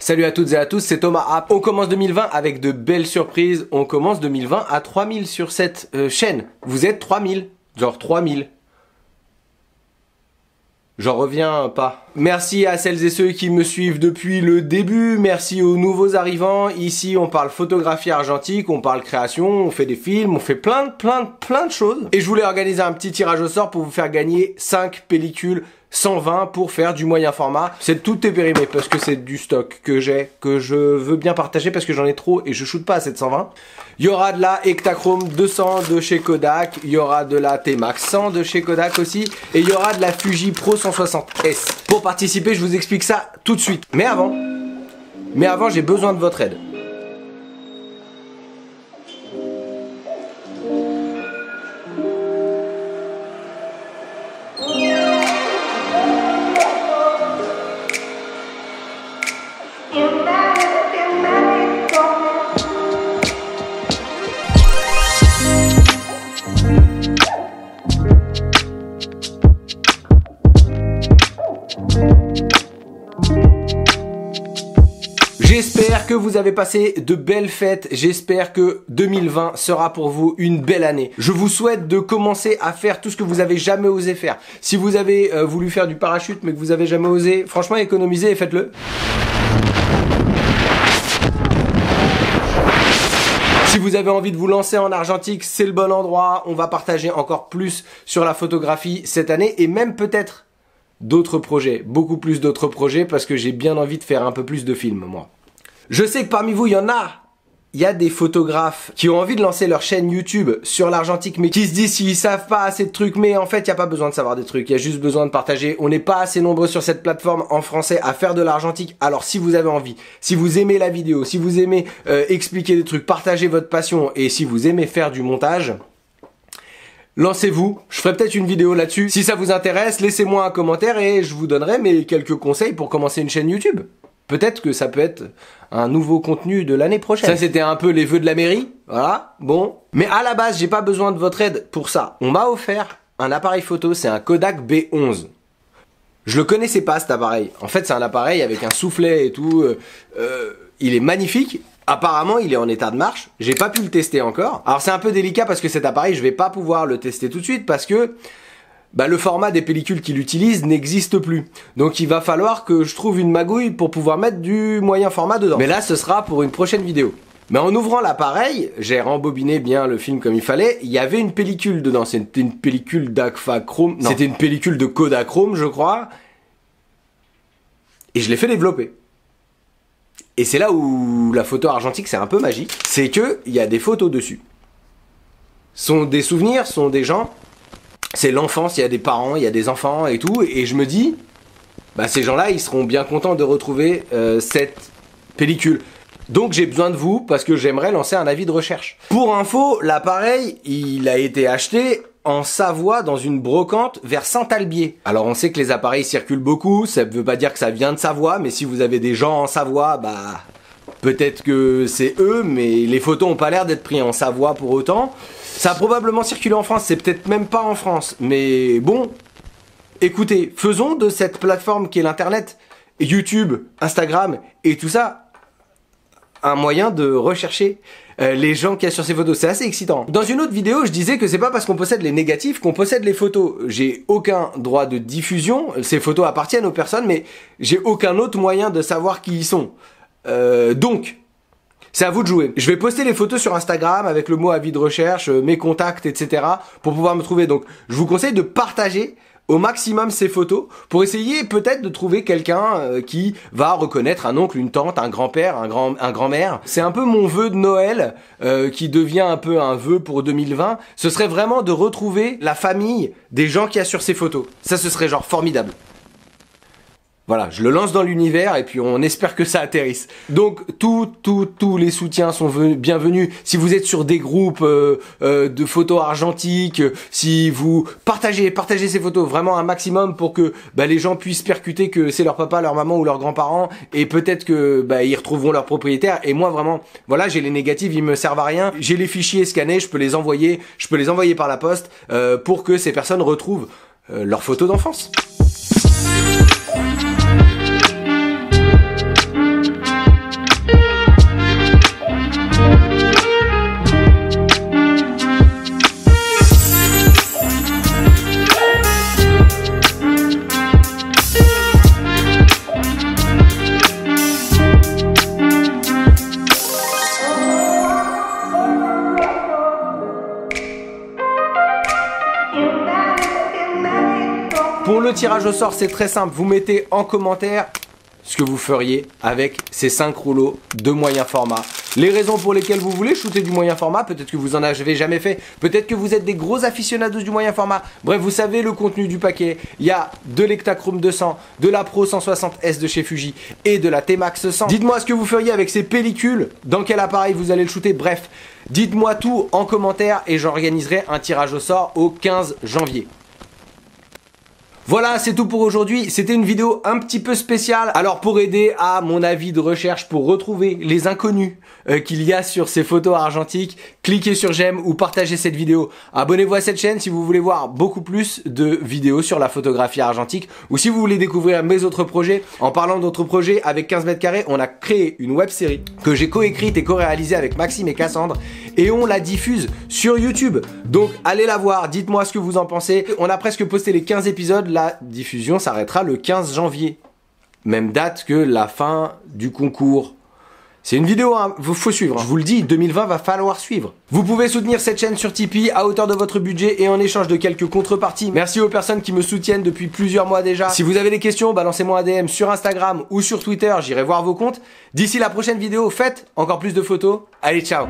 Salut à toutes et à tous, c'est Thomas App. On commence 2020 avec de belles surprises. On commence 2020 à 3000 sur cette chaîne. Vous êtes 3000, genre 3000. J'en reviens pas. Merci à celles et ceux qui me suivent depuis le début. Merci aux nouveaux arrivants. Ici, on parle photographie argentique, on parle création, on fait des films, on fait plein de choses. Et je voulais organiser un petit tirage au sort pour vous faire gagner 5 pellicules 120 pour faire du moyen format. C'est tout est périmé parce que c'est du stock que j'ai, que je veux bien partager parce que j'en ai trop et je shoot pas à 720. Il y aura de la Ektachrome 200 de chez Kodak, il y aura de la T-Max 100 de chez Kodak aussi, et il y aura de la Fuji Pro 160S. Pour participer, je vous explique ça tout de suite. Mais avant, j'ai besoin de votre aide. J'espère que vous avez passé de belles fêtes, j'espère que 2020 sera pour vous une belle année. Je vous souhaite de commencer à faire tout ce que vous avez jamais osé faire. Si vous avez voulu faire du parachute mais que vous avez jamais osé, franchement économisez et faites-le. Si vous avez envie de vous lancer en argentique, c'est le bon endroit. On va partager encore plus sur la photographie cette année et même peut-être d'autres projets, beaucoup plus d'autres projets parce que j'ai bien envie de faire un peu plus de films moi. Je sais que parmi vous, il y a des photographes qui ont envie de lancer leur chaîne YouTube sur l'argentique mais qui se disent s'ils savent pas assez de trucs, mais en fait il n'y a pas besoin de savoir des trucs, il y a juste besoin de partager. On n'est pas assez nombreux sur cette plateforme en français à faire de l'argentique, alors si vous avez envie, si vous aimez la vidéo, si vous aimez expliquer des trucs, partager votre passion et si vous aimez faire du montage, lancez-vous, je ferai peut-être une vidéo là-dessus. Si ça vous intéresse, laissez-moi un commentaire et je vous donnerai mes quelques conseils pour commencer une chaîne YouTube. Peut-être que ça peut être un nouveau contenu de l'année prochaine. Ça, c'était un peu les vœux de la mairie. Voilà, bon. Mais à la base, j'ai pas besoin de votre aide pour ça. On m'a offert un appareil photo, c'est un Kodak B11. Je le connaissais pas, cet appareil. En fait, c'est un appareil avec un soufflet et tout. Il est magnifique. Apparemment, il est en état de marche. J'ai pas pu le tester encore. Alors, c'est un peu délicat parce que cet appareil, je vais pas pouvoir le tester tout de suite parce que le format des pellicules qu'il utilise n'existe plus. Donc il va falloir que je trouve une magouille pour pouvoir mettre du moyen format dedans. Mais là, ce sera pour une prochaine vidéo. Mais en ouvrant l'appareil, j'ai rembobiné bien le film comme il fallait. Il y avait une pellicule dedans. C'était une pellicule d'Agfachrome. Non, c'était une pellicule de Kodachrome, je crois. Et je l'ai fait développer. Et c'est là où la photo argentique, c'est un peu magique. C'est que il y a des photos dessus. Sont des souvenirs, sont des gens. C'est l'enfance, il y a des parents, il y a des enfants et tout, et je me dis, ces gens-là, ils seront bien contents de retrouver cette pellicule. Donc j'ai besoin de vous, parce que j'aimerais lancer un avis de recherche. Pour info, l'appareil, il a été acheté en Savoie, dans une brocante, vers Saint-Albier. Alors on sait que les appareils circulent beaucoup, ça ne veut pas dire que ça vient de Savoie, mais si vous avez des gens en Savoie, peut-être que c'est eux, mais les photos n'ont pas l'air d'être prises en Savoie pour autant. Ça a probablement circulé en France, c'est peut-être même pas en France, mais bon, écoutez, faisons de cette plateforme qui est l'internet, YouTube, Instagram et tout ça, un moyen de rechercher les gens qu'il y a sur ces photos. C'est assez excitant. Dans une autre vidéo, je disais que c'est pas parce qu'on possède les négatifs qu'on possède les photos. J'ai aucun droit de diffusion, ces photos appartiennent aux personnes, mais j'ai aucun autre moyen de savoir qui ils sont. Donc, c'est à vous de jouer. Je vais poster les photos sur Instagram avec le mot avis de recherche, mes contacts, etc. pour pouvoir me trouver. Donc, je vous conseille de partager au maximum ces photos pour essayer peut-être de trouver quelqu'un qui va reconnaître un oncle, une tante, un grand-père, un grand-mère. C'est un peu mon vœu de Noël qui devient un peu un vœu pour 2020. Ce serait vraiment de retrouver la famille des gens qu'il y a sur ces photos. Ça, ce serait genre formidable. Voilà, je le lance dans l'univers et puis on espère que ça atterrisse. Donc tous les soutiens sont bienvenus. Si vous êtes sur des groupes de photos argentiques, si vous partagez ces photos vraiment un maximum pour que les gens puissent percuter que c'est leur papa, leur maman ou leurs grands-parents et peut-être que ils retrouveront leur propriétaire. Et moi vraiment, voilà, j'ai les négatifs, ils me servent à rien. J'ai les fichiers scannés, je peux les envoyer par la poste pour que ces personnes retrouvent leurs photos d'enfance. tirage au sort, c'est très simple. Vous mettez en commentaire ce que vous feriez avec ces 5 rouleaux de moyen format. Les raisons pour lesquelles vous voulez shooter du moyen format, peut-être que vous en avez jamais fait, peut-être que vous êtes des gros aficionados du moyen format. Bref, vous savez le contenu du paquet. Il y a de l'Ektachrome 200, de la Pro 160S de chez Fuji et de la T-Max 100. Dites-moi ce que vous feriez avec ces pellicules, dans quel appareil vous allez le shooter. Bref, dites-moi tout en commentaire et j'organiserai un tirage au sort au 15 janvier. Voilà, c'est tout pour aujourd'hui. C'était une vidéo un petit peu spéciale. Alors pour aider à mon avis de recherche, pour retrouver les inconnus qu'il y a sur ces photos argentiques, cliquez sur j'aime ou partagez cette vidéo. Abonnez-vous à cette chaîne si vous voulez voir beaucoup plus de vidéos sur la photographie argentique ou si vous voulez découvrir mes autres projets. En parlant d'autres projets, avec 15 mètres carrés, on a créé une web série que j'ai coécrite et co-réalisée avec Maxime et Cassandre et on la diffuse sur YouTube. Donc allez la voir, dites-moi ce que vous en pensez. On a presque posté les 15 épisodes. La diffusion s'arrêtera le 15 janvier. Même date que la fin du concours. C'est une vidéo, hein, faut suivre. Je vous le dis, 2020 va falloir suivre. Vous pouvez soutenir cette chaîne sur Tipeee à hauteur de votre budget et en échange de quelques contreparties. Merci aux personnes qui me soutiennent depuis plusieurs mois déjà. Si vous avez des questions, balancez-moi un DM sur Instagram ou sur Twitter, j'irai voir vos comptes. D'ici la prochaine vidéo, faites encore plus de photos. Allez, ciao!